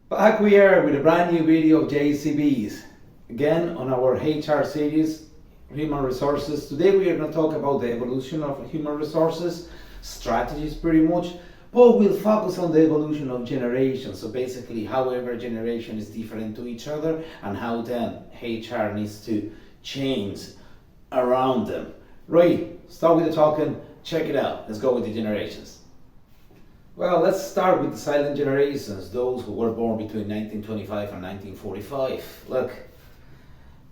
Back we are with a brand new video of JCBs. Again on our HR series, Human Resources. Today we are going to talk about the evolution of human resources, strategies pretty much, but we'll focus on the evolution of generations. So basically how every generation is different to each other and how then HR needs to change around them. Right, start with the talking, check it out. Let's go with the generations. Well, let's start with the silent generations, those who were born between 1925 and 1945. Look,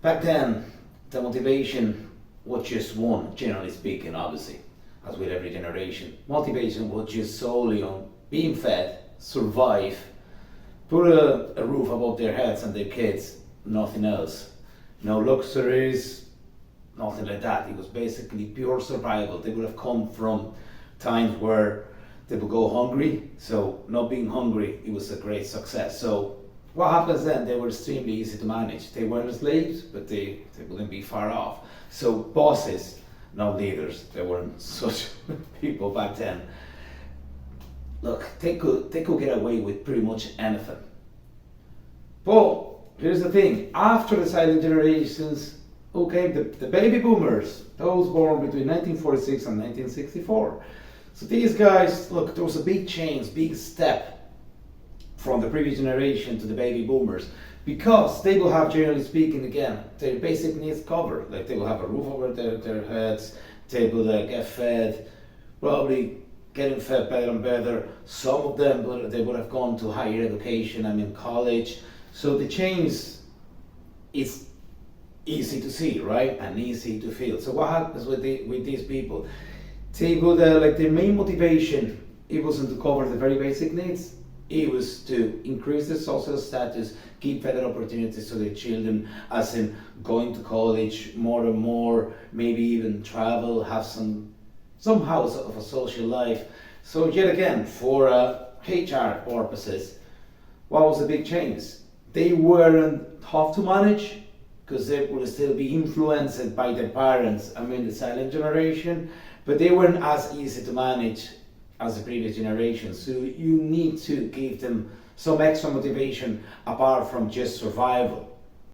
back then, the motivation was just one, generally speaking, obviously, as with every generation. Motivation was just solely on being fed, survive, put a roof above their heads and their kids, nothing else. No luxuries, nothing like that. It was basically pure survival. They would have come from times where they would go hungry, so not being hungry, it was a great success. So what happens then? They were extremely easy to manage. They weren't slaves, but they wouldn't be far off. So bosses, not leaders, they weren't such people back then. Look, they could get away with pretty much anything. But here's the thing, after the silent generations, okay, the baby boomers, those born between 1946 and 1964. So these guys, look, there was a big change, big step from the previous generation to the baby boomers, because they will have, generally speaking, again, their basic needs covered. Like they will have a roof over their heads, they will get fed, probably getting fed better and better. Some of them, they would have gone to higher education, college. So the change is easy to see, right? And easy to feel. So what happens with these people? They would, like their main motivation, it wasn't to cover the very basic needs. It was to increase their social status, give better opportunities to their children, as in going to college more and more, maybe even travel, have somehow of a social life. So yet again, for HR purposes, what was the big change? They weren't tough to manage because they would still be influenced by their parents, the silent generation, but they weren't as easy to manage as the previous generation. So you need to give them some extra motivation apart from just survival.